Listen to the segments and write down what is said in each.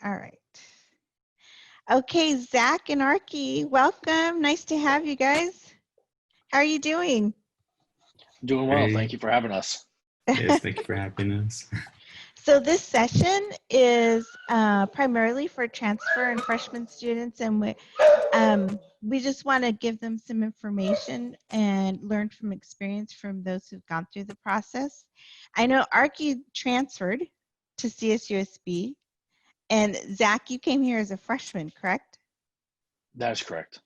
All right. Okay, Zach and Arky, welcome. Nice to have you guys. How are you doing? Doing well. Hey. Thank you for having us. Yes, thank you for having us. So this session is primarily for transfer and freshman students, and we just want to give them some information and learn from experience from those who've gone through the process. I know Arky transferred to CSUSB, and Zach, you came here as a freshman, correct? That is correct.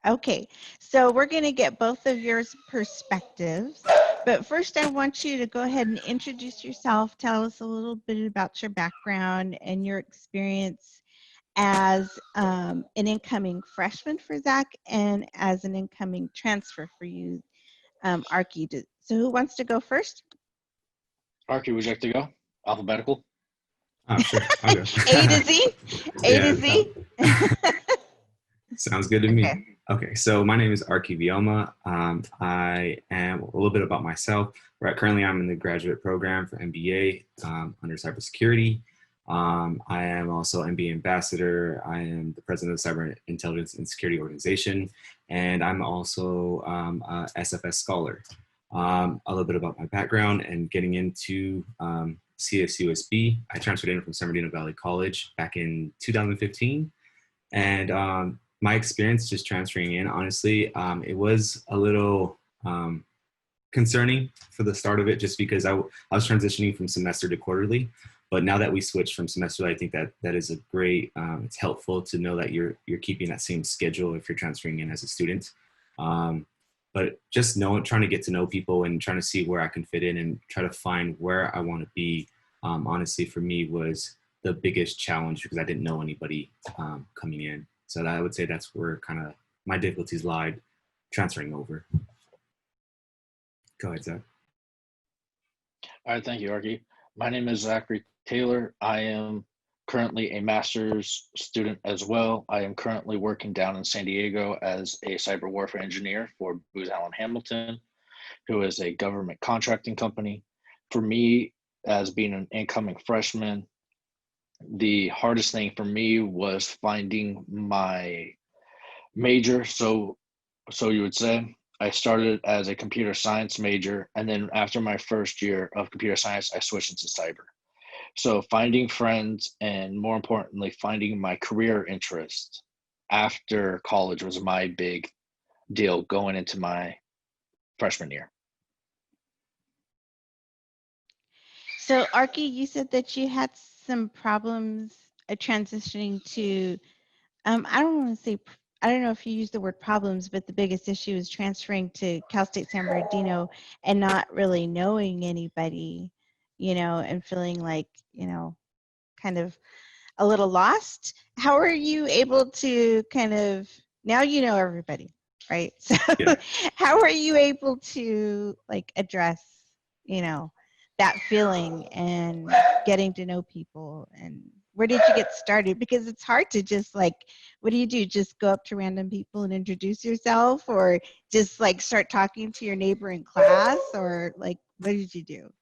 Okay, so we're going to get both of your perspectives, but first I want you to go ahead and introduce yourself. Tell us a little bit about your background and your experience as an incoming freshman for Zach and as an incoming transfer for you, Arky. So who wants to go first? Arky, would you like to go? Alphabetical? Oh, sure. I'll go. A to Z? A to Z? Sounds good to me. Okay, so my name is Arky Vioma. I am a little bit about myself. Currently, I'm in the graduate program for MBA under cybersecurity. I am also MBA ambassador. I am the president of the Cyber Intelligence and Security Organization, and I'm also a SFS scholar. A little bit about my background and getting into CSUSB. I transferred in from San Bernardino Valley College back in 2015, and my experience just transferring in, honestly, it was a little concerning for the start of it, just because I was transitioning from semester to quarterly. But now that we switched from semester, I think that is a great, it's helpful to know that you're keeping that same schedule if you're transferring in as a student. But just trying to get to know people and trying to see where I can fit in and try to find where I want to be, honestly, for me was the biggest challenge because I didn't know anybody coming in. So I would say that's where kind of my difficulties lied transferring over. Go ahead, Zach. All right, thank you, Arky. My name is Zachary Taylor. I am currently a master's student as well. I am currently working down in San Diego as a cyber warfare engineer for Booz Allen Hamilton, who is a government contracting company. For me, as being an incoming freshman, the hardest thing for me was finding my major. So you would say I started as a computer science major, and then after my first year of computer science, I switched into cyber. So finding friends and, more importantly, finding my career interest after college was my big deal going into my freshman year. So Arky, you said that you had some problems transitioning to, I don't want to say, I don't know if you use the word problems, but the biggest issue is transferring to Cal State San Bernardino and not really knowing anybody, and feeling like, kind of a little lost. How are you able to kind of, now you know everybody, right? So yeah. How are you able to address, that feeling and getting to know people, and where did you get started? Because it's hard to just what do you do? Just go up to random people and introduce yourself, or just start talking to your neighbor in class, or what did you do?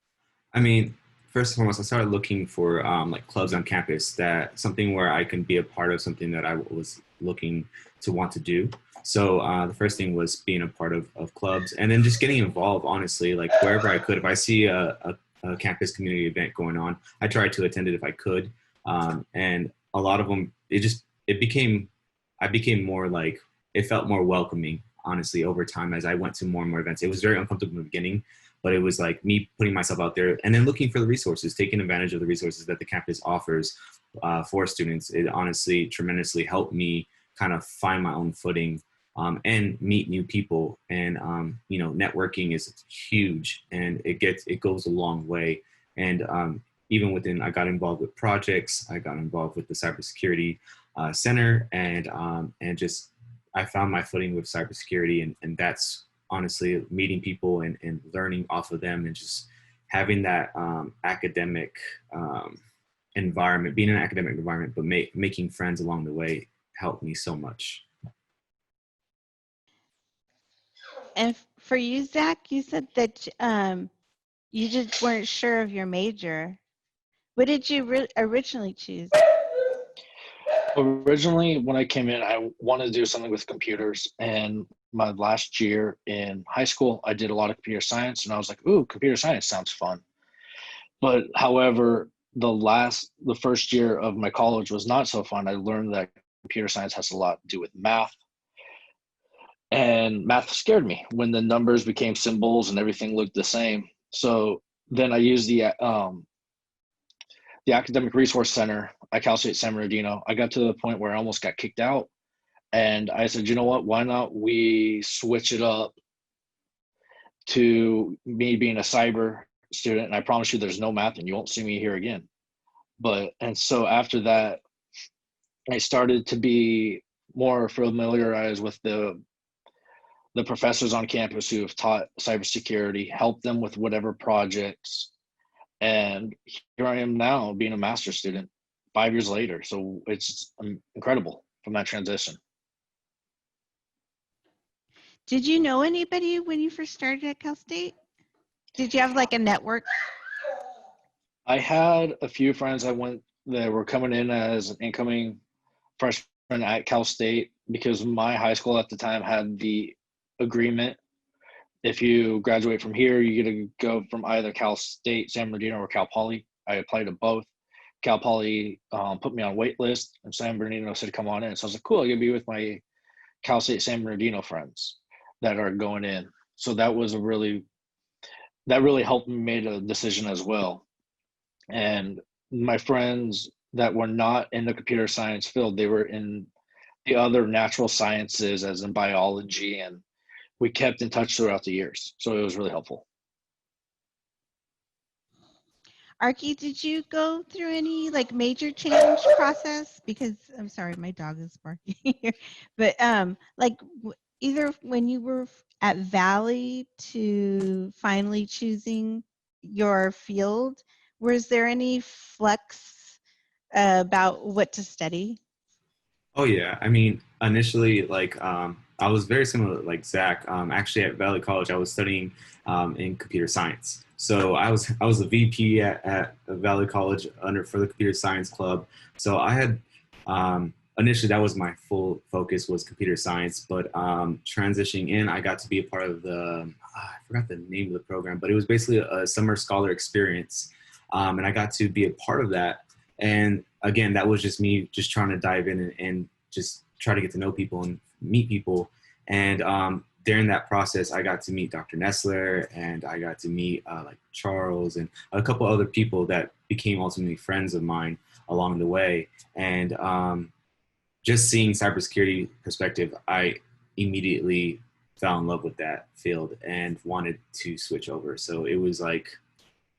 I mean, first and foremost, I started looking for clubs on campus, something where I can be a part of something that I was looking to want to do. So the first thing was being a part of clubs, and then just getting involved, honestly, wherever I could. If I see a campus community event going on, I tried to attend it if I could. And a lot of them, I became more it felt more welcoming, honestly, over time as I went to more and more events. It was very uncomfortable in the beginning, but it was me putting myself out there and then looking for the resources, taking advantage of the resources that the campus offers for students. It honestly tremendously helped me kind of find my own footing and meet new people. And, networking is huge, and it goes a long way. And even I got involved with projects, I got involved with the cybersecurity center, and I found my footing with cybersecurity, and that's honestly meeting people and learning off of them, and just having that academic environment, being in an academic environment, but making friends along the way helped me so much. And for you, Zach, you said that you just weren't sure of your major. What did you originally choose? Originally, when I came in, I wanted to do something with computers. And my last year in high school, I did a lot of computer science, and I was like, "Ooh, computer science sounds fun." But however, the first year of my college was not so fun. I learned that computer science has a lot to do with math, and math scared me when the numbers became symbols and everything looked the same. So then I used the Academic Resource Center at Cal State San Bernardino. I got to the point where I almost got kicked out. And I said, you know what? Why not we switch it up to me being a cyber student? And I promise you there's no math and you won't see me here again. And so after that, I started to be more familiarized with the professors on campus who have taught cybersecurity, help them with whatever projects. And here I am now being a master's student 5 years later. So it's incredible from that transition. Did you know anybody when you first started at Cal State? Did you have like a network? I had a few friends that were coming in as an incoming freshman at Cal State because my high school at the time had the agreement. If you graduate from here, you get to go from either Cal State, San Bernardino, or Cal Poly. I applied to both. Cal Poly put me on wait list, and San Bernardino said, come on in. So I was like, cool, I get to be with my Cal State San Bernardino friends that are going in. So that really helped me make a decision as well. And my friends that were not in the computer science field, they were in the other natural sciences, as in biology, and we kept in touch throughout the years. So it was really helpful. Arky, did you go through any like major change process? Because I'm sorry, my dog is barking here. But like either when you were at Valley to finally choosing your field, was there any flex about what to study? Oh yeah, I mean, initially, like, I was very similar, like Zach. Actually, at Valley College, I was studying in computer science. So I was a VP at Valley College for the computer science club. So I had initially that was my full focus was computer science, but transitioning in, I got to be a part of I forgot the name of the program, but it was basically a summer scholar experience, and I got to be a part of that. And again, that was just me just trying to dive in and just try to get to know people and meet people. And during that process, I got to meet Dr. Nessler, and I got to meet like Charles and a couple other people that became ultimately friends of mine along the way. And just seeing cybersecurity perspective, I immediately fell in love with that field and wanted to switch over. So it was like,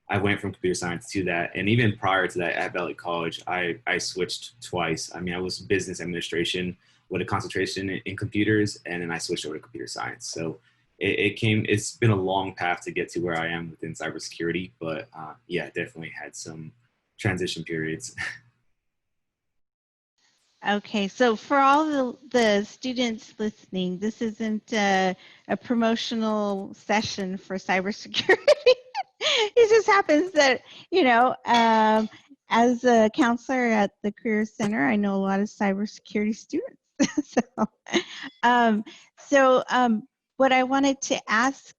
I went from computer science to that. And even prior to that at Valley College, I switched twice. I mean, I was business administration with a concentration in computers, and then I switched over to computer science. So it's been a long path to get to where I am within cybersecurity, but yeah, definitely had some transition periods. Okay, so for all the students listening, this isn't a promotional session for cybersecurity. It just happens that, you know, as a counselor at the Career Center, I know a lot of cybersecurity students. So what I wanted to ask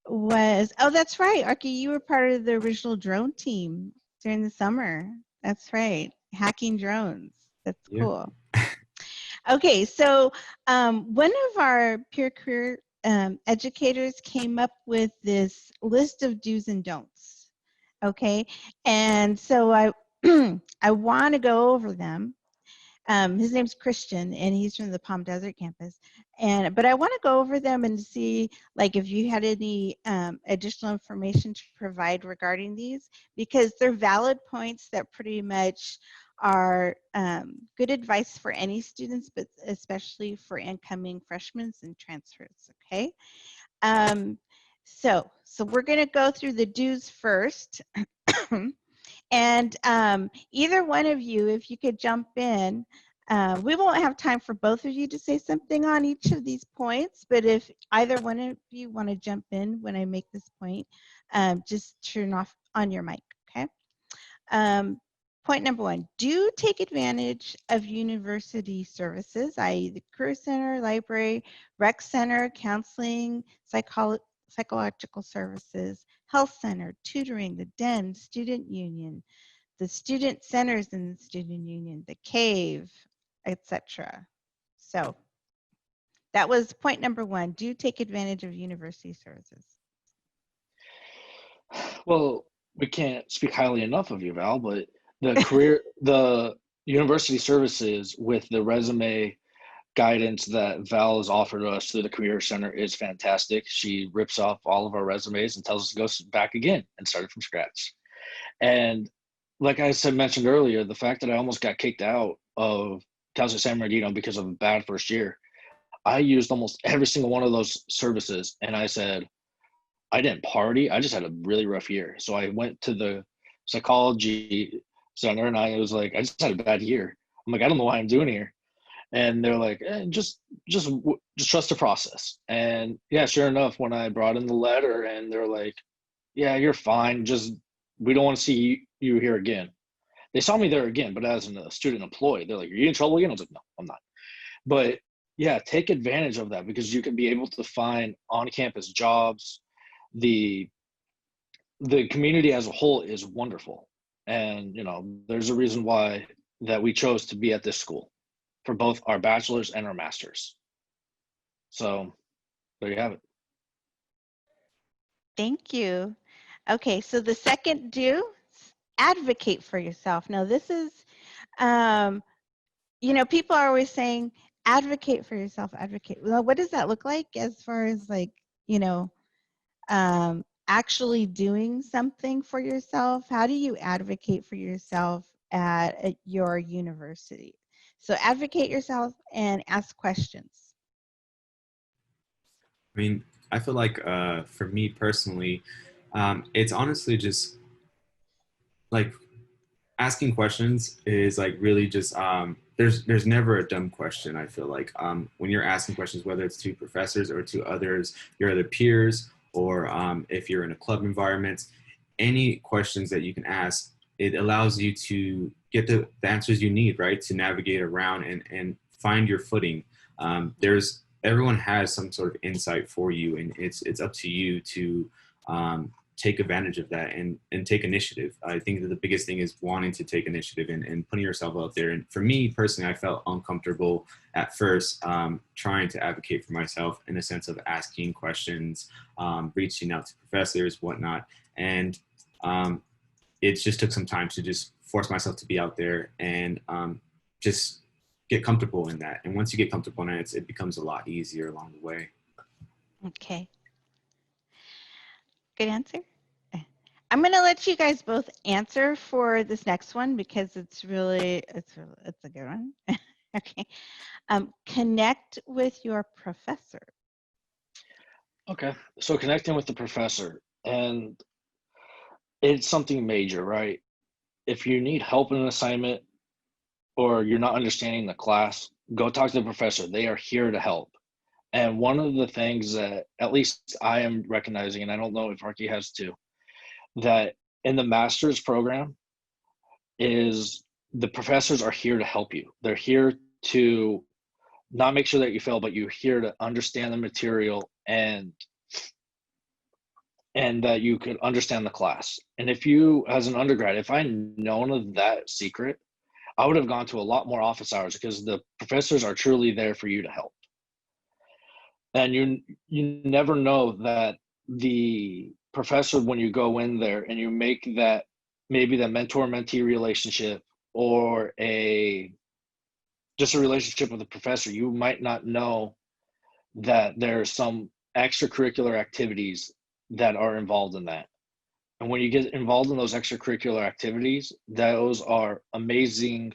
was, oh, that's right, Arky, you were part of the original drone team during the summer. That's right, hacking drones. That's cool. Okay, so one of our peer career educators came up with this list of do's and don'ts. Okay, and so I I want to go over them. His name's Christian, and he's from the Palm Desert campus. But I want to go over them and see, like, if you had any additional information to provide regarding these, because they're valid points that pretty much are good advice for any students, but especially for incoming freshmen and transfers. Okay. So we're going to go through the do's first. And either one of you, if you could jump in, we won't have time for both of you to say something on each of these points, but if either one of you want to jump in when I make this point, just turn off on your mic, okay? Point number 1, do take advantage of university services, i.e. the Career Center, library, rec center, counseling, psychological services, health center, tutoring, the den, student union, the student centers in the student union, the cave, etc. So that was point number 1, do take advantage of university services. Well, we can't speak highly enough of you, Val, but the university services with the resume guidance that Val has offered us through the Career Center is fantastic. She rips off all of our resumes and tells us to go back again and start from scratch. And like I mentioned earlier, the fact that I almost got kicked out of Counselor San Bernardino because of a bad first year, I used almost every single one of those services, and I said, I didn't party. I just had a really rough year. So I went to the psychology center and I was like, I just had a bad year. I'm like, I don't know why I'm doing here. And they're like, just trust the process. And yeah, sure enough, when I brought in the letter and they're like, yeah, you're fine. Just, we don't want to see you here again. They saw me there again, but as a student employee, they're like, are you in trouble again? I was like, no, I'm not. But yeah, take advantage of that because you can be able to find on-campus jobs. The community as a whole is wonderful, and there's a reason why that we chose to be at this school for both our bachelor's and our master's. So there you have it. Thank you. Okay, so the second do, advocate for yourself. Now this is people are always saying advocate for yourself, advocate. Well, what does that look like as far as like actually doing something for yourself? How do you advocate for yourself at your university? So advocate yourself and ask questions. I mean, I feel like for me personally, it's honestly just like asking questions is like really just there's never a dumb question. I feel like when you're asking questions, whether it's to professors or to others, your other peers, or if you're in a club environment, any questions that you can ask, it allows you to get the answers you need, right, to navigate around and find your footing. Everyone has some sort of insight for you, and it's up to you to take advantage of that and take initiative. I think that the biggest thing is wanting to take initiative and putting yourself out there. And for me personally, I felt uncomfortable at first trying to advocate for myself in a sense of asking questions, reaching out to professors, whatnot. And it just took some time to just force myself to be out there and just get comfortable in that. And once you get comfortable in it, it becomes a lot easier along the way. Okay. Good answer. I'm going to let you guys both answer for this next one because it's a good one. Okay. Connect with your professor. Okay. So connecting with the professor, and it's something major, right? If you need help in an assignment or you're not understanding the class, go talk to the professor. They are here to help. And one of the things that at least I am recognizing, and I don't know if Archie has too, that in the master's program is the professors are here to help you. They're here to not make sure that you fail, but you're here to understand the material and that you could understand the class. And if you, as an undergrad, if I known of that secret, I would have gone to a lot more office hours because the professors are truly there for you to help. And you never know that the professor, when you go in there and you make that, maybe the mentor-mentee relationship or just a relationship with the professor, you might not know that there's some extracurricular activities that are involved in that. And when you get involved in those extracurricular activities, those are amazing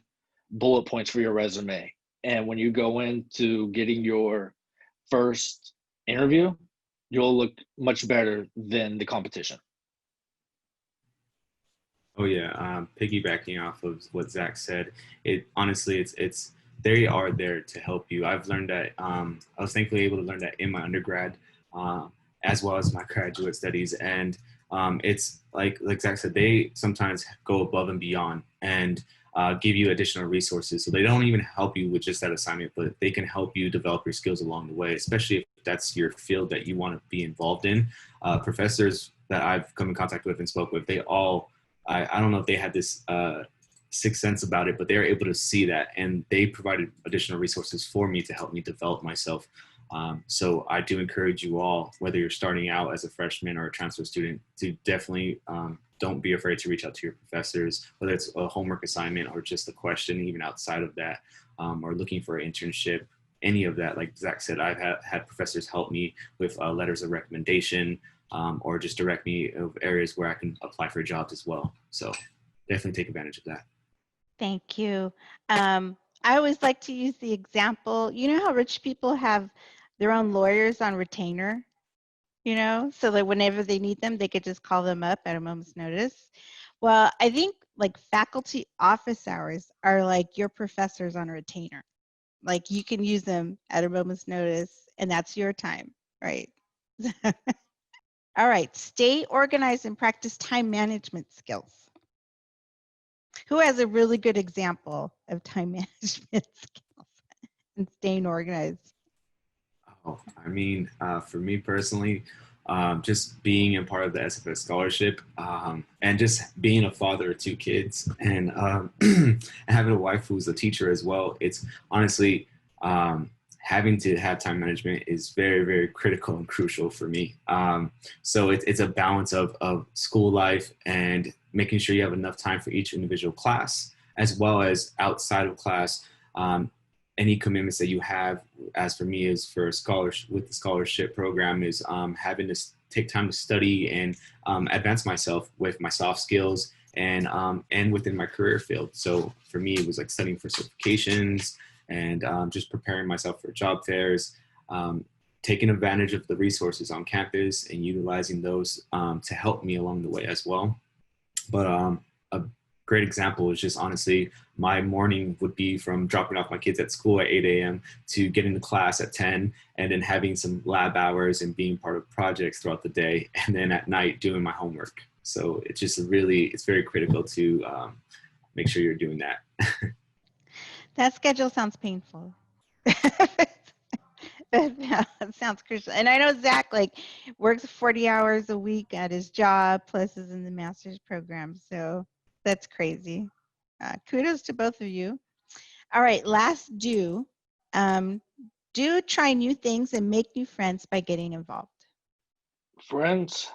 bullet points for your resume. And when you go into getting your first interview, you'll look much better than the competition. Oh yeah, piggybacking off of what Zach said, honestly, they are there to help you. I've learned that. I was thankfully able to learn that in my undergrad, as well as my graduate studies, and it's like Zach said, they sometimes go above and beyond and give you additional resources. So they don't even help you with just that assignment, but they can help you develop your skills along the way, especially if that's your field that you want to be involved in. Professors that I've come in contact with and spoke with, they all, I don't know if they had this sixth sense about it, but they're able to see that, and they provided additional resources for me to help me develop myself. So I do encourage you all, whether you're starting out as a freshman or a transfer student, to definitely don't be afraid to reach out to your professors, whether it's a homework assignment or just a question, even outside of that, or looking for an internship, any of that. Like Zach said, I've had professors help me with letters of recommendation, or just direct me of areas where I can apply for jobs as well. So definitely take advantage of that. Thank you. I always like to use the example, you know how rich people have their own lawyers on retainer, you know, so that whenever they need them, they could just call them up at a moment's notice. Well, I think like faculty office hours are like your professors on a retainer. Like you can use them at a moment's notice, and that's your time, right? All right, stay organized and practice time management skills. Who has a really good example of time management skills and staying organized? Oh, I mean, for me personally, just being a part of the SFS scholarship, and just being a father of two kids, and having a wife who's a teacher as well, it's honestly, having to have time management is very, very critical and crucial for me. So it's a balance of school life and making sure you have enough time for each individual class, as well as outside of class, any commitments that you have. As for me, is for scholarship, with the scholarship program, is having to take time to study and advance myself with my soft skills and within my career field. So for me, it was like studying for certifications and just preparing myself for job fairs, taking advantage of the resources on campus and utilizing those to help me along the way as well. But a great example is just honestly, my morning would be from dropping off my kids at school at 8 a.m. to getting to class at 10, and then having some lab hours and being part of projects throughout the day, and then at night doing my homework. So it's just really, it's very critical to make sure you're doing that. That schedule sounds painful. That sounds crucial. And I know Zach like works 40 hours a week at his job, plus is in the master's program. So that's crazy. Kudos to both of you. All right, last do. Do try new things and make new friends by getting involved. Friends,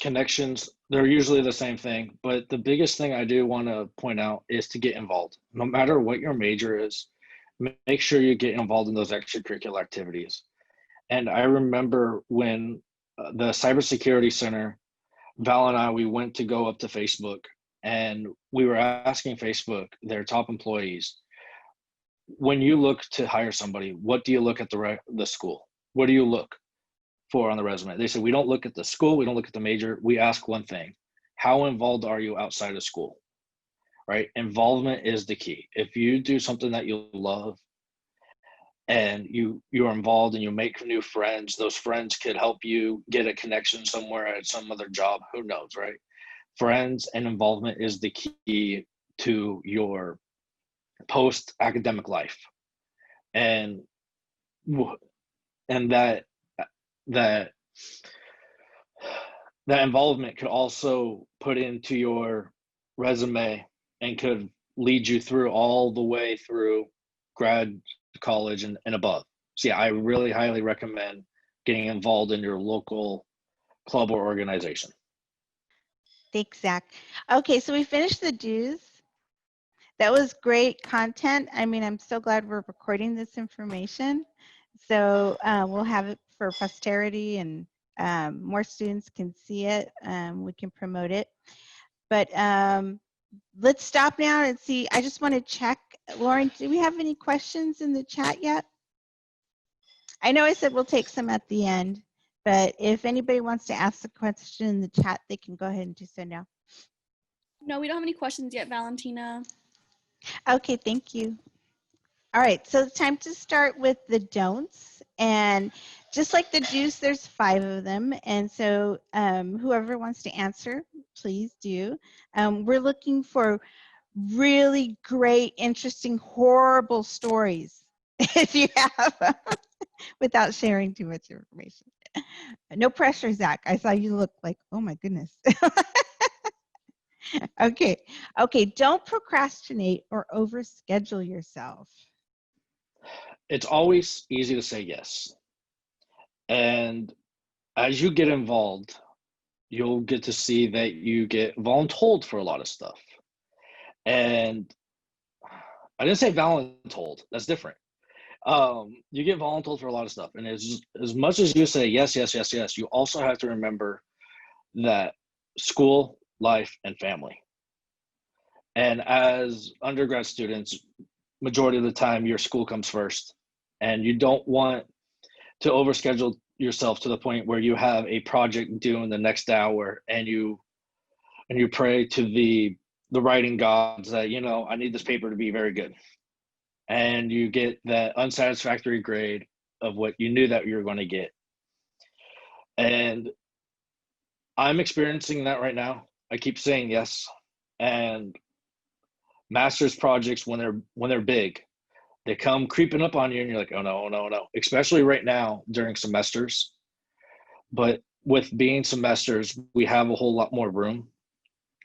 connections, they're usually the same thing, but the biggest thing I do want to point out is to get involved. No matter what your major is, make sure you get involved in those extracurricular activities. And I remember when the cybersecurity center, Val and I, we went to go up to Facebook, and we were asking Facebook, their top employees, when you look to hire somebody, what do you look at the school? What do you look for on the resume? They said, we don't look at the school, we don't look at the major, we ask one thing: how involved are you outside of school? Right? Involvement is the key. If you do something that you love and you're involved and you make new friends, those friends could help you get a connection somewhere at some other job, who knows, right? Friends and involvement is the key to your post-academic life. And that involvement could also put into your resume and could lead you through all the way through grad college and above. So yeah, I really highly recommend getting involved in your local club or organization. Thanks, Zach. Okay, so we finished the do's. That was great content. I mean, I'm so glad we're recording this information. So we'll have it for posterity, and more students can see it. We can promote it. But let's stop now and see. I just want to check. Lauren, do we have any questions in the chat yet? I know I said we'll take some at the end, but if anybody wants to ask a question in the chat, they can go ahead and do so now. No, we don't have any questions yet, Valentina. Okay, thank you. All right, so it's time to start with the don'ts. And just like the juice, there's 5 of them. And so whoever wants to answer, please do. We're looking for really great, interesting, horrible stories if you have, without sharing too much information. No pressure, Zach. I saw you look like, oh my goodness. Okay. Don't procrastinate or overschedule yourself. It's always easy to say yes. And as you get involved, you'll get to see that you get voluntold for a lot of stuff. And I didn't say voluntold. That's different. You get voluntold for a lot of stuff. And as much as you say yes, yes, yes, yes, you also have to remember that school, life, and family. And as undergrad students, majority of the time, your school comes first. And you don't want to overschedule yourself to the point where you have a project due in the next hour and you pray to the writing gods that, I need this paper to be very good. And you get that unsatisfactory grade of what you knew that you were going to get. And I'm experiencing that right now. I keep saying yes. And master's projects, when they're big, they come creeping up on you and you're like, oh no, oh no, oh no, especially right now during semesters. But with being semesters, we have a whole lot more room.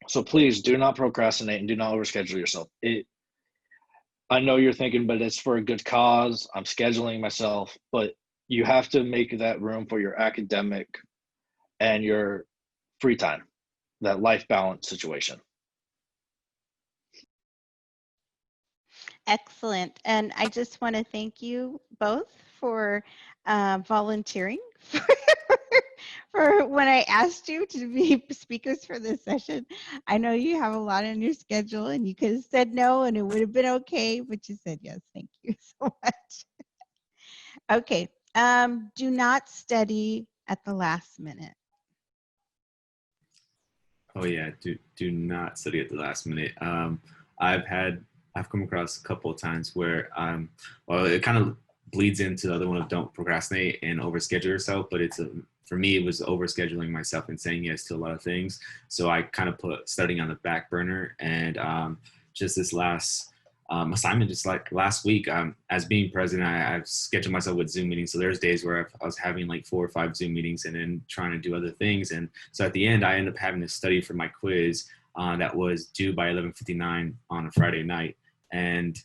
So please do not procrastinate and do not overschedule yourself. I know you're thinking, but it's for a good cause. I'm scheduling myself, but you have to make that room for your academic and your free time, that life balance situation. Excellent. And I just want to thank you both for volunteering for when I asked you to be speakers for this session. I know you have a lot on your schedule and you could have said no and it would have been okay, but you said yes. Thank you so much. Okay. Do not study at the last minute. Oh yeah, do not study at the last minute. I've come across a couple of times where well, it kind of bleeds into the other one of don't procrastinate and overschedule yourself, but for me, it was overscheduling myself and saying yes to a lot of things. So I kind of put studying on the back burner, and just this last assignment, just like last week, as being president, I've scheduled myself with Zoom meetings. So there's days where I was having like 4 or 5 Zoom meetings and then trying to do other things. And so at the end, I ended up having to study for my quiz that was due by 11:59 on a Friday night. And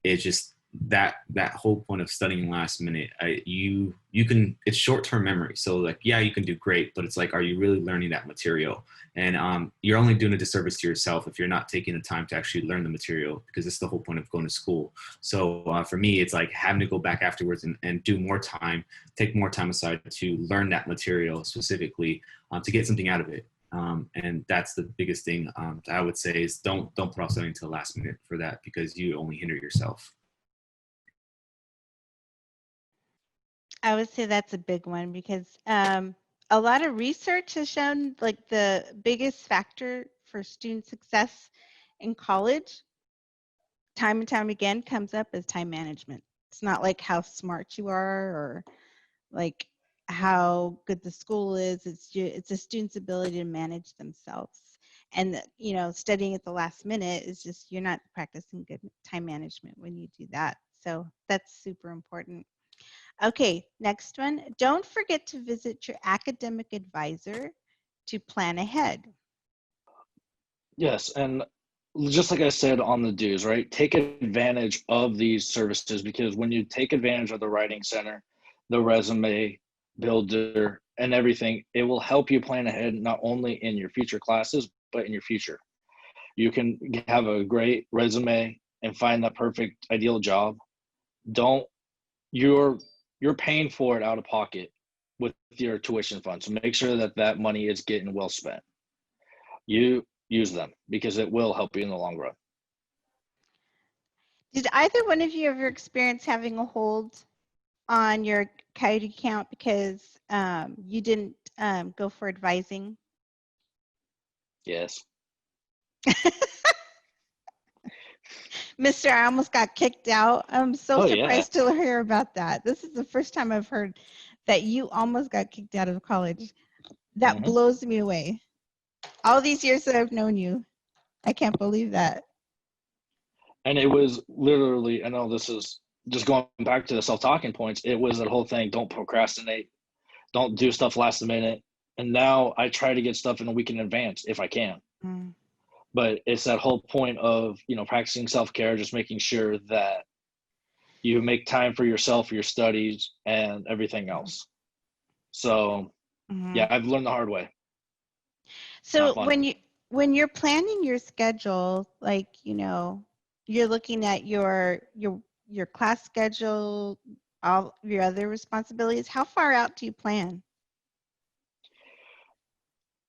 it's just that whole point of studying last minute, you can, it's short-term memory. So like, yeah, you can do great, but it's like, are you really learning that material? And you're only doing a disservice to yourself if you're not taking the time to actually learn the material, because it's the whole point of going to school. So for me, it's like having to go back afterwards and do more time, take more time aside to learn that material specifically to get something out of it. And that's the biggest thing I would say is don't put off studying until the last minute for that, because you only hinder yourself. I would say that's a big one because a lot of research has shown like the biggest factor for student success in college, time and time again, comes up as time management. It's not like how smart you are or like how good the school is. It's a student's ability to manage themselves. And studying at the last minute is just, you're not practicing good time management when you do that. So that's super important. Okay, next one. Don't forget to visit your academic advisor to plan ahead. Yes, and just like I said on the dues, right? Take advantage of these services, because when you take advantage of the writing center, the resume builder, and everything, it will help you plan ahead, not only in your future classes, but in your future. You can have a great resume and find that perfect ideal job. You're paying for it out of pocket with your tuition fund. So make sure that money is getting well spent. You use them because it will help you in the long run. Did either one of you ever experience having a hold on your Coyote account because you didn't go for advising? Yes. Mister, I almost got kicked out. I'm so Oh, yeah. surprised to hear about that. This is the first time I've heard that you almost got kicked out of college. That Mhm. blows me away. All these years that I've known you, I can't believe that. And it was literally, I know this is just going back to the self-talking points. It was that whole thing, don't procrastinate, don't do stuff last minute. And now I try to get stuff in a week in advance if I can. Mm. But it's that whole point of, practicing self-care, just making sure that you make time for yourself, your studies, and everything else. So, yeah, I've learned the hard way. So Not fun. when you're planning your schedule, like, you're looking at your class schedule, all your other responsibilities, how far out do you plan?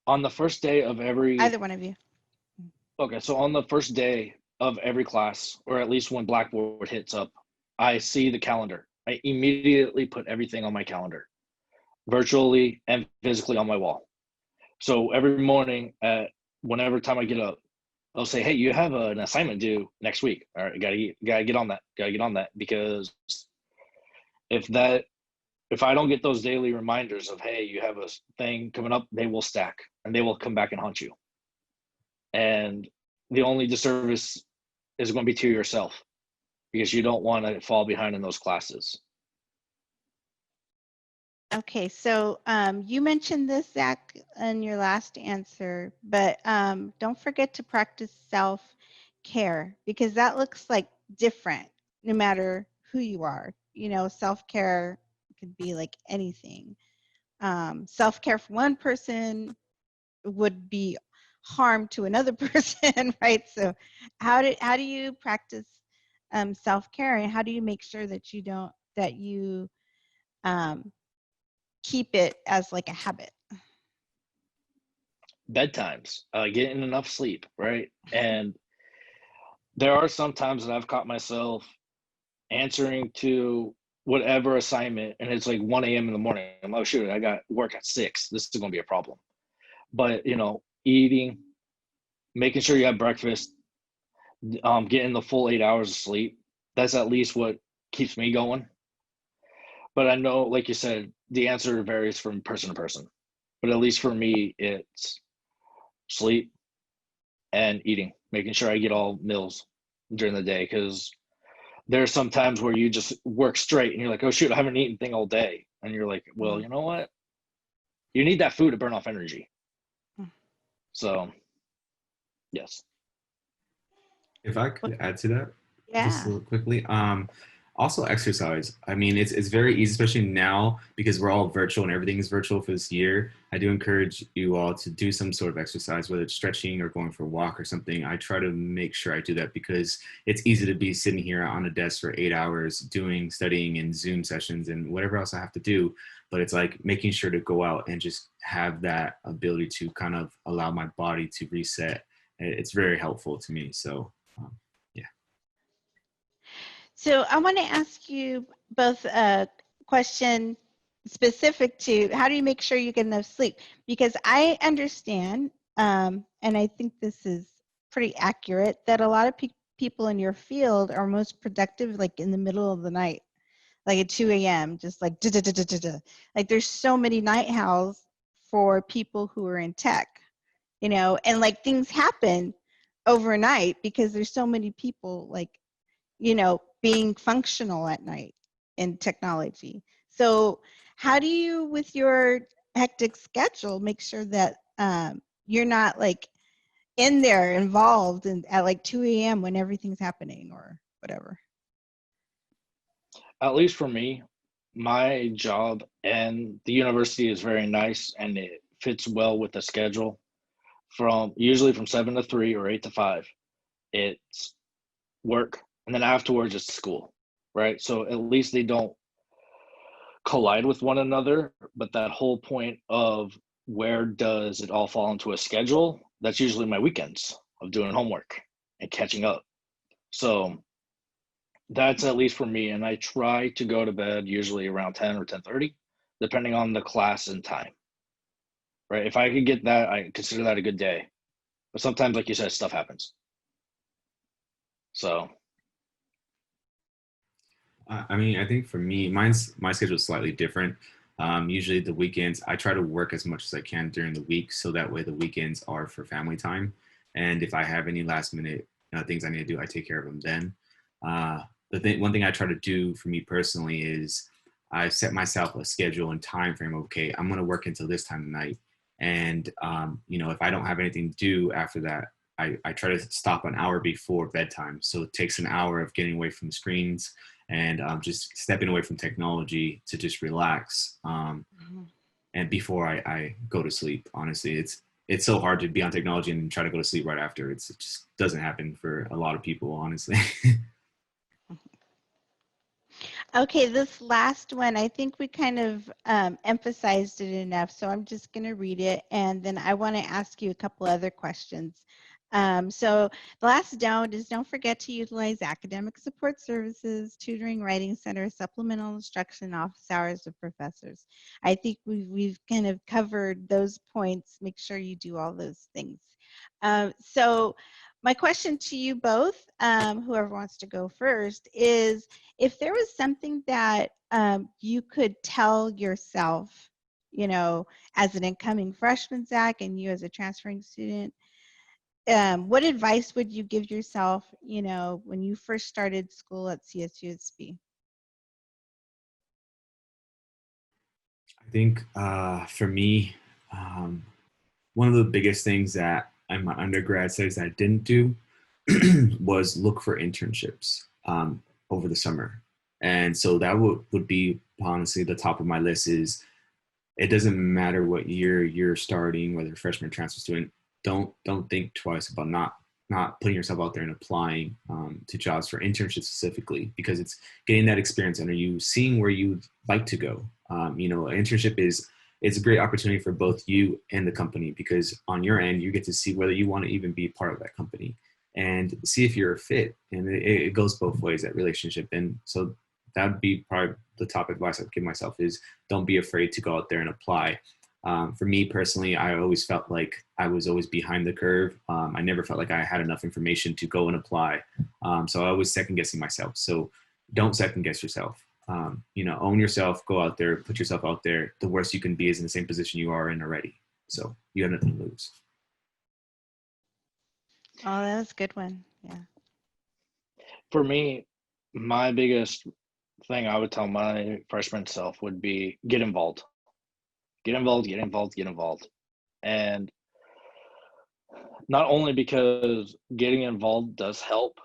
On the first day of Either one of you. okay, so on the first day of every class, or at least when Blackboard hits up, I see the calendar. I immediately put everything on my calendar, virtually and physically on my wall. So every morning at whenever time I get up, I'll say, "Hey, you have an assignment due next week. All right, gotta get on that. Gotta get on that because if that if I don't get those daily reminders of, hey, you have a thing coming up, they will stack and they will come back and haunt you. And the only disservice is going to be to yourself because you don't want to fall behind in those classes." Okay, so you mentioned this, Zach, in your last answer, but don't forget to practice self-care because that looks like different no matter who you are. Self-care could be like anything. Self-care for one person would be harm to another person, right? So how do you practice self-care, and how do you make sure that you um, keep it as like a habit? Bedtimes, getting enough sleep, right? And there are some times that I've caught myself answering to whatever assignment and it's like 1 a.m. in the morning. I'm like, oh, shoot, I got work at 6. This is going to be a problem. But, eating, making sure you have breakfast, getting the full 8 hours of sleep, that's at least what keeps me going. But I know, like you said, the answer varies from person to person. But at least for me, it's sleep and eating, making sure I get all meals during the day. Because there are some times where you just work straight and you're like, oh, shoot, I haven't eaten anything all day. And you're like, well, you know what? You need that food to burn off energy. So, yes. If I could add to that just a Yeah. little quickly, also exercise. I mean, it's very easy, especially now because we're all virtual and everything is virtual for this year. I do encourage you all to do some sort of exercise, whether it's stretching or going for a walk or something. I try to make sure I do that because it's easy to be sitting here on a desk for 8 hours studying in Zoom sessions and whatever else I have to do. But it's like making sure to go out and just have that ability to kind of allow my body to reset. It's very helpful to me. So yeah. So I want to ask you both a question specific to how do you make sure you get enough sleep? Because I understand, and I think this is pretty accurate, that a lot of people in your field are most productive like in the middle of the night, like at 2 a.m., just like da da da da da da. Like there's so many night owls for people who are in tech, and like things happen overnight because there's so many people like being functional at night in technology. So how do you, with your hectic schedule, make sure that you're not like in there involved at like 2 a.m. when everything's happening or whatever? At least for me, my job and the university is very nice and it fits well with the schedule usually from 7 to 3 or 8 to 5. It's work and then afterwards it's school, right? So at least they don't collide with one another, but that whole point of where does it all fall into a schedule, that's usually my weekends of doing homework and catching up. So that's at least for me, and I try to go to bed usually around 10 or 10:30 depending on the class and time, right? If I could get that, I consider that a good day. But sometimes, like you said, stuff happens. So I mean, I think for me, my schedule is slightly different. Usually the weekends, I try to work as much as I can during the week, so that way the weekends are for family time. And if I have any last minute things I need to do, I take care of them then. Uh, one thing I try to do for me personally is I set myself a schedule and time frame. Okay, I'm going to work until this time of night, and if I don't have anything to do after that, I try to stop an hour before bedtime. So it takes an hour of getting away from screens and just stepping away from technology to just relax. Mhm. And before I go to sleep, honestly, it's so hard to be on technology and try to go to sleep right after. It just doesn't happen for a lot of people, honestly. Okay, this last one, I think we kind of emphasized it enough, so I'm just going to read it, and then I want to ask you a couple other questions. So the last don't forget to utilize academic support services, tutoring, writing center, supplemental instruction, office hours of professors. I think we've kind of covered those points. Make sure you do all those things. So my question to you both, whoever wants to go first, is if there was something that you could tell yourself, as an incoming freshman, Zach, and you as a transferring student, what advice would you give yourself, when you first started school at CSUSB? I think for me, one of the biggest things that in my undergrad studies I didn't do was look for internships over the summer. And so that would be honestly the top of my list. Is it doesn't matter what year you're starting, whether freshman transfer student, don't think twice about not putting yourself out there and applying to jobs for internships specifically, because it's getting that experience and are you seeing where you'd like to go. An internship it's a great opportunity for both you and the company, because on your end you get to see whether you want to even be part of that company and see if you're a fit. And it goes both ways, that relationship. And so that would be probably the top advice I'd give myself, is don't be afraid to go out there and apply. For me personally, I always felt like I was always behind the curve. I never felt like I had enough information to go and apply. So I was second guessing myself. So don't second guess yourself. Own yourself, go out there, put yourself out there. The worst you can be is in the same position you are in already. So you have nothing to lose. Oh, that was a good one. Yeah. For me, my biggest thing I would tell my freshman self would be get involved. Get involved, get involved, get involved. And not only because getting involved does help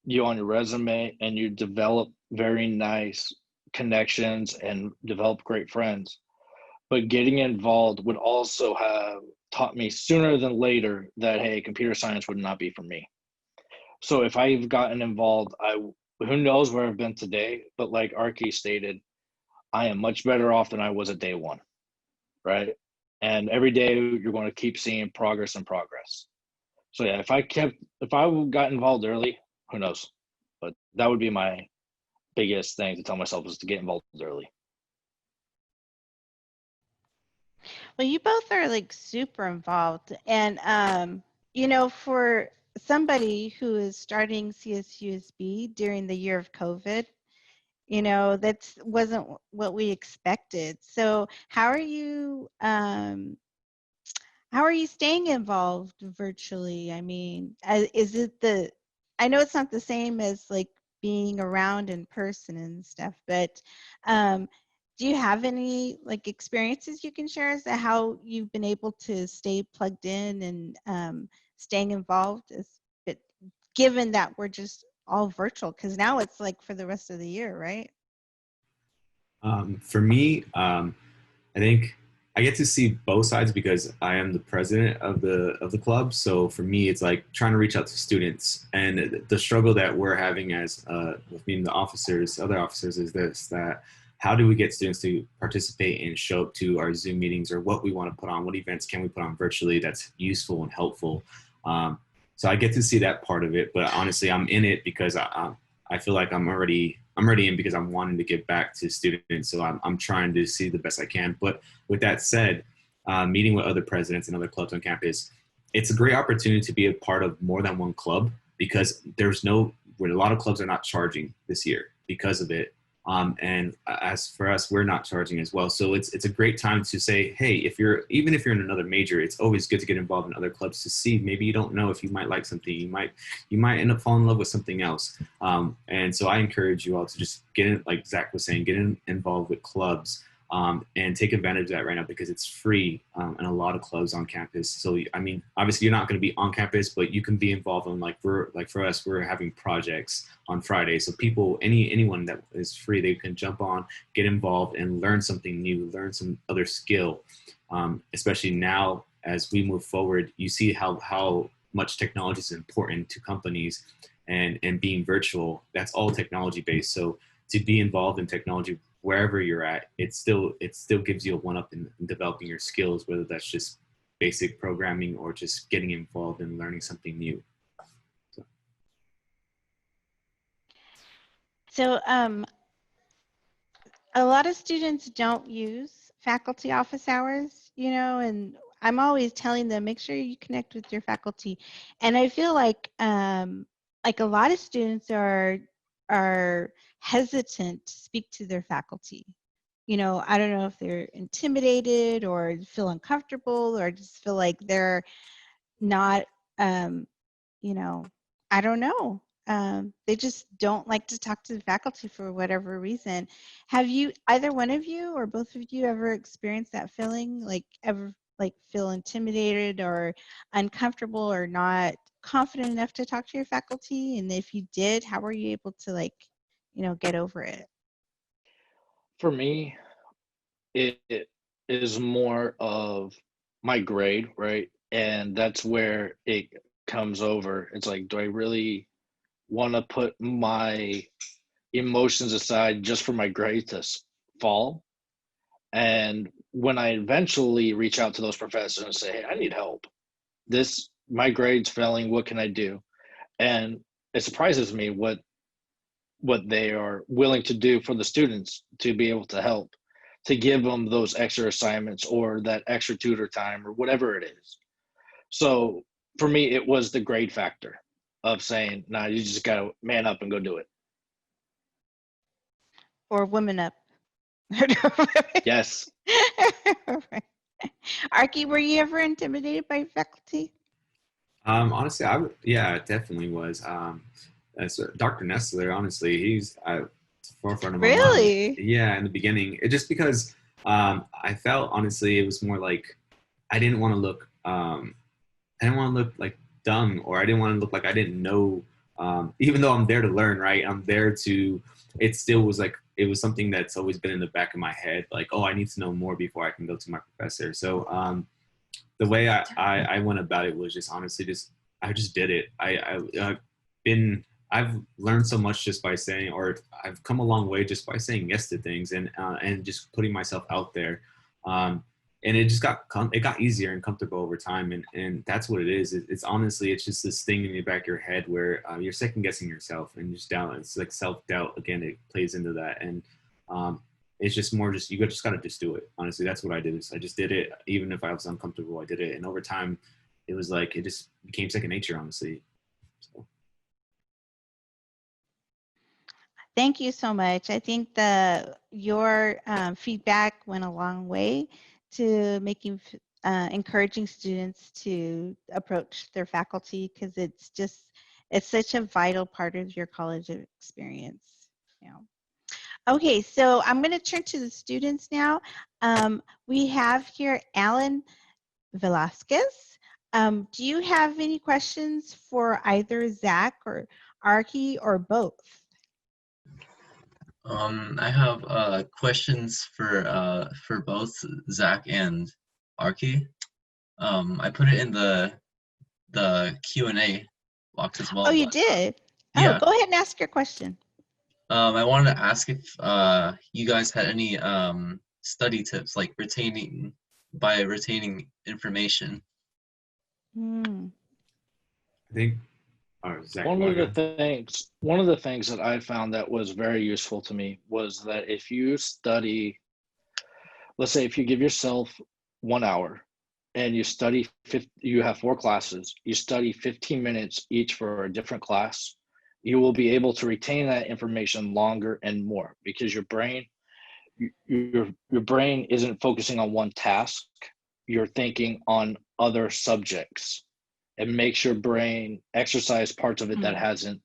you on your resume and you develop very nice connections and develop great friends, but getting involved would also have taught me sooner than later that, hey, computer science would not be for me. So if I've gotten involved, who knows where I've been today, but like Arki stated, I am much better off than I was at day one, right? And every day you're going to keep seeing progress and progress. So yeah, if I got involved early, who knows? But that would be my biggest thing to tell myself, is to get involved early. Well, you both are like super involved. And, for somebody who is starting CSUSB during the year of COVID, that wasn't what we expected. So how are you staying involved virtually? I mean, I know it's not the same as like being around in person and stuff, but do you have any like experiences you can share as to how you've been able to stay plugged in and staying involved, but given that we're just all virtual, because now it's like for the rest of the year, right? For me, I think I get to see both sides because I am the president of the club. So for me, it's like trying to reach out to students, and the struggle that we're having as with me and the other officers, is that how do we get students to participate and show up to our Zoom meetings, or what we want to put on, what events can we put on virtually that's useful and helpful. So I get to see that part of it, but honestly, I'm in it because I feel like I'm already in because I'm wanting to give back to students. So I'm trying to see the best I can. But with that said, meeting with other presidents and other clubs on campus, it's a great opportunity to be a part of more than one club, because where a lot of clubs are not charging this year because of it. And as for us, we're not charging as well. So it's a great time to say, hey, even if you're in another major, it's always good to get involved in other clubs to see. Maybe you don't know if you might like something. You might end up falling in love with something else. And so I encourage you all to just get in, like Zach was saying, involved with clubs. And take advantage of that right now because it's free and a lot of clubs on campus. So, I mean, obviously you're not going to be on campus, but you can be involved in for us, we're having projects on Friday. So anyone that is free, they can jump on, get involved and learn something new, learn some other skill. Especially now as we move forward, you see how much technology is important to companies and being virtual, that's all technology based. So to be involved in technology wherever you're at, it still gives you a one-up in developing your skills, whether that's just basic programming or just getting involved in learning something new. So a lot of students don't use faculty office hours, and I'm always telling them, make sure you connect with your faculty. And I feel like a lot of students are hesitant to speak to their faculty. I don't know if they're intimidated or feel uncomfortable or just feel like they're not, I don't know. They just don't like to talk to the faculty for whatever reason. Have you, either one of you or both of you, ever experienced that feeling, ever feel intimidated or uncomfortable or not confident enough to talk to your faculty? And if you did, how were you able to get over it? For me, it is more of my grade, right? And that's where it comes over. It's like, do I really want to put my emotions aside just for my grade to fall? And when I eventually reach out to those professors and say, hey, I need help. My grade's failing. What can I do? And it surprises me what they are willing to do for the students to be able to help, to give them those extra assignments or that extra tutor time or whatever it is. So for me, it was the grade factor of saying, nah, you just got to man up and go do it. Or woman up. Yes. Arky, were you ever intimidated by faculty? Honestly, it definitely was. As Dr. Nestler, honestly, he's at the forefront of my mind. Really? Yeah, in the beginning, just because I felt, honestly, it was more like I didn't want to look like dumb, or I didn't want to look like I didn't know. Even though I'm there to learn, right? I'm there to. It still was like it was something that's always been in the back of my head, like, oh, I need to know more before I can go to my professor. So the way I went about it was just honestly I just did it. I've learned so much just by saying, or I've come a long way just by saying yes to things and just putting myself out there. And it just got easier and comfortable over time. And that's what it is. It's honestly, it's just this thing in the back of your head where you're second guessing yourself and just doubt. It's like self-doubt. Again, it plays into that. And it's just more you just got to just do it. Honestly, that's what I did. I just did it. Even if I was uncomfortable, I did it. And over time, it was like, it just became second nature, honestly. So. Thank you so much. I think your feedback went a long way to making encouraging students to approach their faculty, because it's such a vital part of your college experience. Okay, so I'm going to turn to the students now. We have here Alan Velasquez. Do you have any questions for either Zach or Arky or both? I have questions for both Zach and Arky. I put it in the Q&A box as well. Oh, you did? Yeah. Oh, go ahead and ask your question. I wanted to ask if you guys had any study tips, like retaining information. I think Zach, one of the things that I found that was very useful to me was that if you study, let's say if you give yourself 1 hour and you have 4 classes, you study 15 minutes each for a different class, you will be able to retain that information longer and more, because your brain isn't focusing on one task. You're thinking on other subjects. It makes your brain exercise parts of it that hasn't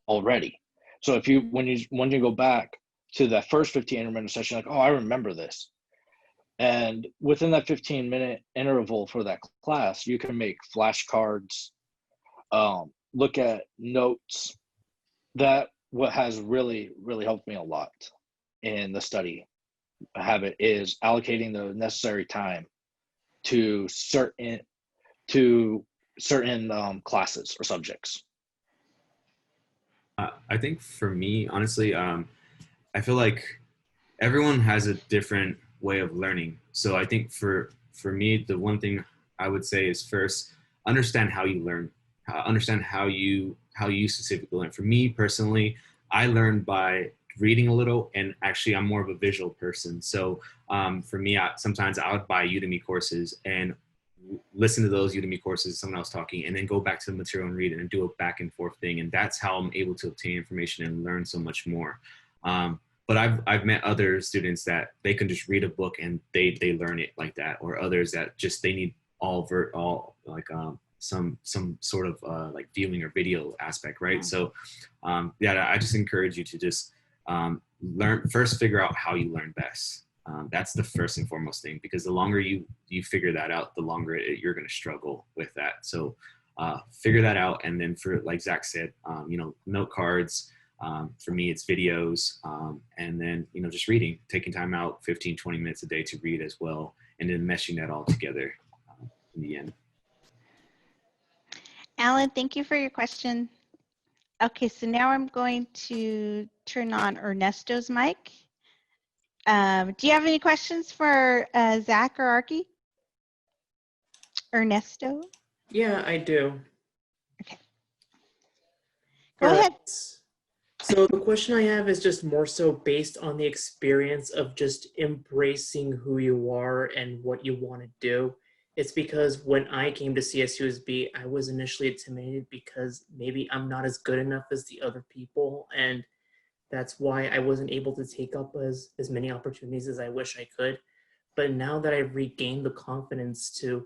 already. So if you when you go back to that first 15-minute session, like, oh, I remember this. And within that 15-minute interval for that class, you can make flashcards, look at notes. That what has really, really helped me a lot in the study habit is allocating the necessary time to certain classes or subjects. I think for me, honestly, I feel like everyone has a different way of learning. So I think for me, the one thing I would say is first, understand how you learn, understand how you specifically learn. For me personally, I learned by reading a little, and actually I'm more of a visual person. So for me, sometimes I would buy Udemy courses and listen to those Udemy courses, someone else talking, and then go back to the material and read it and do a back and forth thing. And that's how I'm able to obtain information and learn so much more. But I've met other students that they can just read a book and they learn it like that, or others that just they need some sort of like viewing or video aspect, right? So yeah, I just encourage you to just first figure out how you learn best. That's the first and foremost thing, because the longer you figure that out, the longer you're going to struggle with that. So figure that out, and then for, like Zach said, note cards. For me, it's videos, and then, just reading, taking time out 15-20 minutes a day to read as well, and then meshing that all together in the end. Alan, thank you for your question. Okay, so now I'm going to turn on Ernesto's mic. Do you have any questions for Zach or Arky? Ernesto? Yeah, I do. Okay. Go ahead. So the question I have is just more so based on the experience of just embracing who you are and what you want to do. It's because when I came to CSUSB, I was initially intimidated because maybe I'm not as good enough as the other people, and that's why I wasn't able to take up as many opportunities as I wish I could. But now that I've regained the confidence to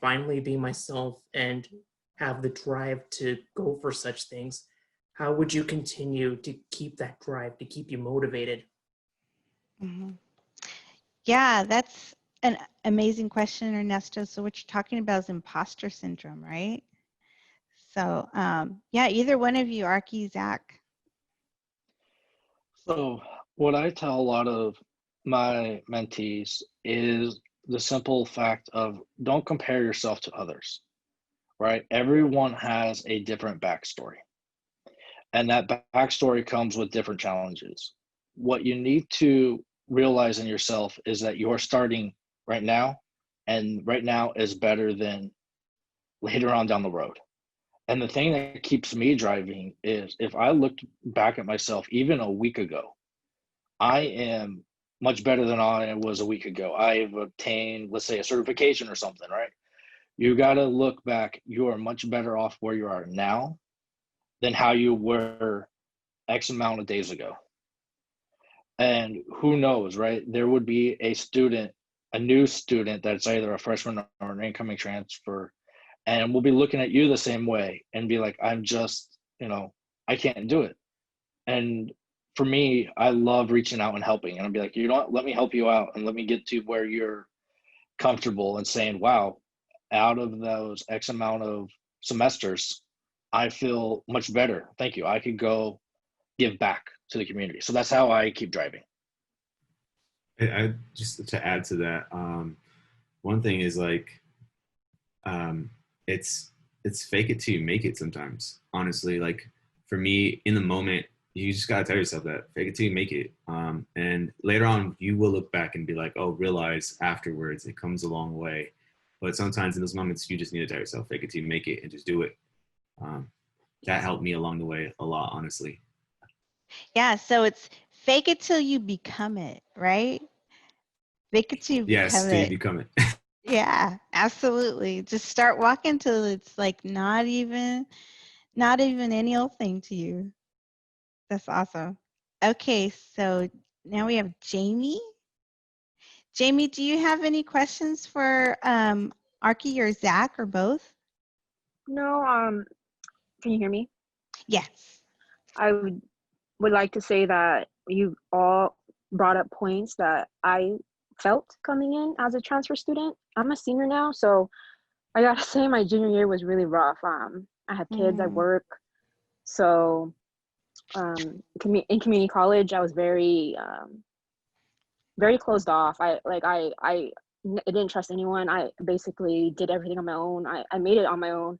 finally be myself and have the drive to go for such things, how would you continue to keep that drive, to keep you motivated? Mm-hmm. Yeah, that's an amazing question, Ernesto. So what you're talking about is imposter syndrome, right? So yeah, either one of you, Arky, Zach. So what I tell a lot of my mentees is the simple fact of don't compare yourself to others, right? Everyone has a different backstory, and that backstory comes with different challenges. What you need to realize in yourself is that you're starting right now, and right now is better than later on down the road. And the thing that keeps me driving is if I looked back at myself even a week ago, I am much better than I was a week ago. I've obtained, let's say, a certification or something, right? You got to look back. You are much better off where you are now than how you were X amount of days ago. And who knows, right? There would be a new student that's either a freshman or an incoming transfer, and we'll be looking at you the same way and be like, I'm just, I can't do it. And for me, I love reaching out and helping, and I'll be like, you know what, let me help you out and let me get to where you're comfortable and saying, wow, out of those X amount of semesters, I feel much better. Thank you. I could go give back to the community. So that's how I keep driving. I just to add to that, one thing is like, it's fake it till you make it sometimes. Honestly, like for me, in the moment, you just gotta tell yourself that fake it till you make it. And later on, you will look back and be like, oh, realize afterwards it comes a long way. But sometimes in those moments, you just need to tell yourself fake it till you make it and just do it. That helped me along the way a lot, honestly. Yeah, so it's fake it till you become it, right? Fake it till you Yes, become till you it. become it. Yeah, absolutely. Just start walking till it's like not even Not even any old thing to you. That's awesome. Okay, so now we have Jamie. Jamie, do you have any questions for Arky or Zach or both? No, can you hear me? Yes. I would like to say that you all brought up points that I felt coming in as a transfer student. I'm a senior now, so I gotta say my junior year was really rough. I had kids at work, so in community college, I was very closed off. I didn't trust anyone. I basically did everything on my own. I made it on my own.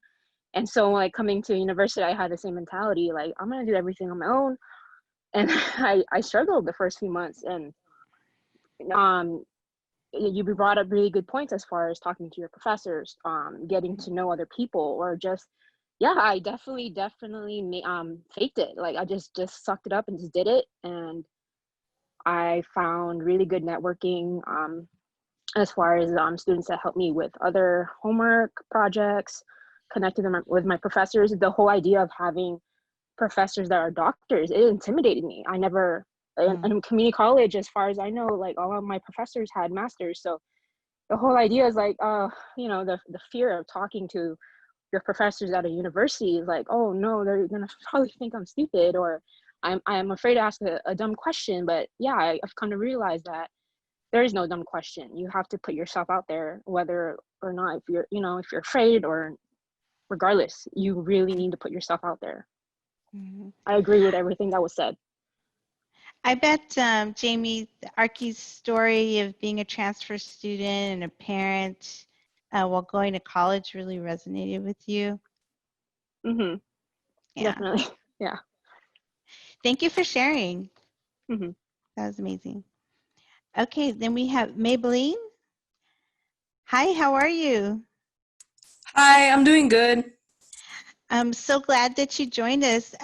And so like coming to university, I had the same mentality, like I'm gonna do everything on my own. And I struggled the first few months. And you brought up really good points as far as talking to your professors, getting to know other people, or just, yeah, I definitely faked it. Like I just sucked it up and just did it. And I found really good networking as far as students that helped me with other homework projects, connected them with my professors. The whole idea of having professors that are doctors, it intimidated me. I never, in community college, as far as I know, like all of my professors had masters. So the whole idea is like, you know, the fear of talking to your professors at a university is like, oh no, they're gonna probably think I'm stupid, or I'm afraid to ask a dumb question. But yeah, I've come to realize that there is no dumb question. You have to put yourself out there, whether or not, if you're, you know, if you're afraid, or regardless, you really need to put yourself out there. I agree with everything that was said. I bet, Jamie, Arky's story of being a transfer student and a parent while going to college really resonated with you. Mm-hmm. Yeah. Definitely. Yeah. Thank you for sharing. Mm-hmm. That was amazing. Okay, then we have Maybelline. Hi, how are you? Hi, I'm doing good. I'm so glad that you joined us.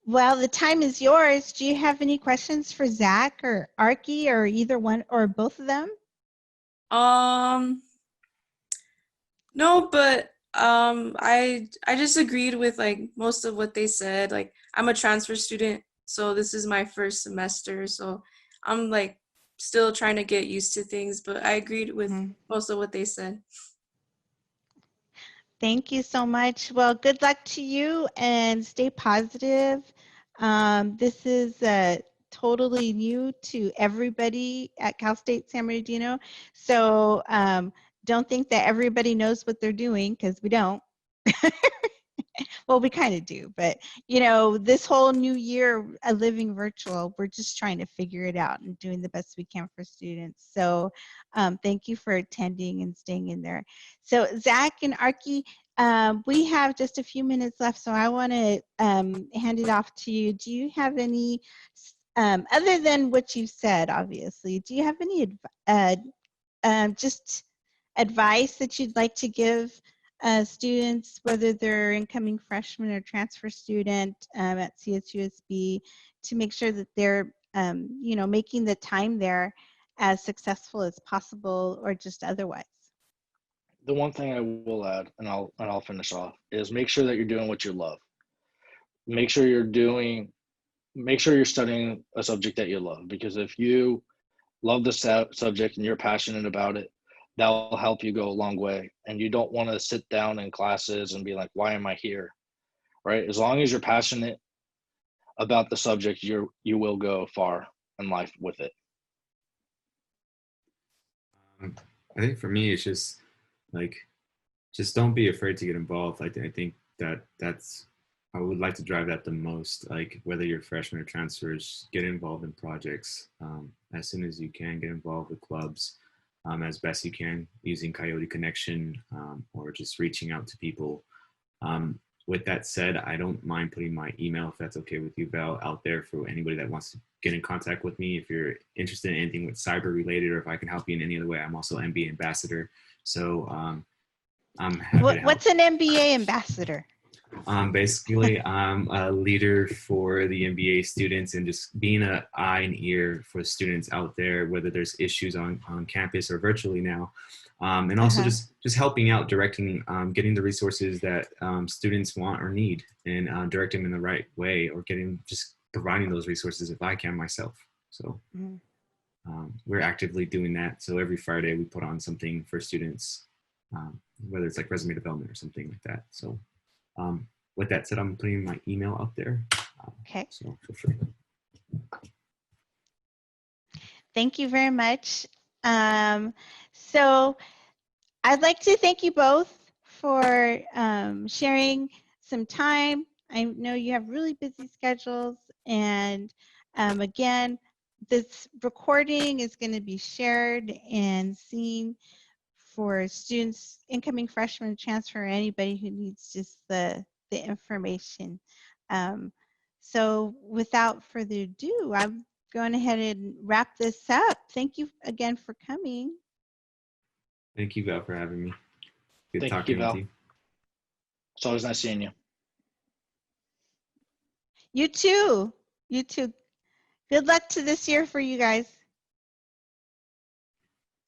Well, the time is yours. Do you have any questions for Zach or Arky or either one or both of them? No, but I just agreed with like most of what they said. Like I'm a transfer student, so this is my first semester, so I'm like still trying to get used to things, but I agreed with most of what they said. Thank you so much. Well, good luck to you and stay positive. This is totally new to everybody at Cal State San Bernardino. So don't think that everybody knows what they're doing, because we don't. Well, we kind of do, but you know, this whole new year, living virtual, we're just trying to figure it out and doing the best we can for students. So thank you for attending and staying in there. So Zach and Arky, we have just a few minutes left, so I want to hand it off to you. Do you have any, other than what you've said, obviously, do you have any just advice that you'd like to give students, whether they're incoming freshmen or transfer student at CSUSB, to make sure that they're, you know, making the time there as successful as possible, or just otherwise? The one thing I will add, and I'll finish off, is make sure that you're doing what you love. Make sure you're studying a subject that you love, because if you love the subject and you're passionate about it, that will help you go a long way. And you don't want to sit down in classes and be like, why am I here? Right? As long as you're passionate about the subject, you will go far in life with it. I think for me, it's just like, just don't be afraid to get involved. I think that's, I would like to drive that the most. Like whether you're freshmen or transfers, get involved in projects as soon as you can. Get involved with clubs as best you can, using Coyote Connection or just reaching out to people. With that said, I don't mind putting my email, if that's okay with you, Val, out there for anybody that wants to get in contact with me. If you're interested in anything with cyber related, or if I can help you in any other way, I'm also MBA ambassador. So I'm happy to help. What's an MBA ambassador? Basically, I'm a leader for the MBA students, and just being an eye and ear for students out there, whether there's issues on campus or virtually now. And also Uh-huh. just helping out, directing, getting the resources that students want or need, and direct them in the right way, or just providing those resources if I can myself. So Mhm. we're actively doing that. So every Friday we put on something for students, whether it's like resume development or something like that. So with that said, I'm putting my email up there. Okay. So feel free. Thank you very much. So I'd like to thank you both for sharing some time. I know you have really busy schedules, and again, this recording is going to be shared and seen for students, incoming freshmen, transfer, or anybody who needs just the information. So without further ado, I'm going ahead and wrap this up. Thank you again for coming. Thank you, Val, for having me. Good Thank you, talking with Val. you. It's always nice seeing you. You too. You too. Good luck to this year for you guys.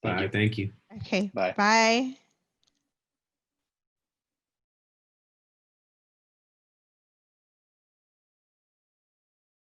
Thank Bye. you. Thank you. Okay. Bye. Bye.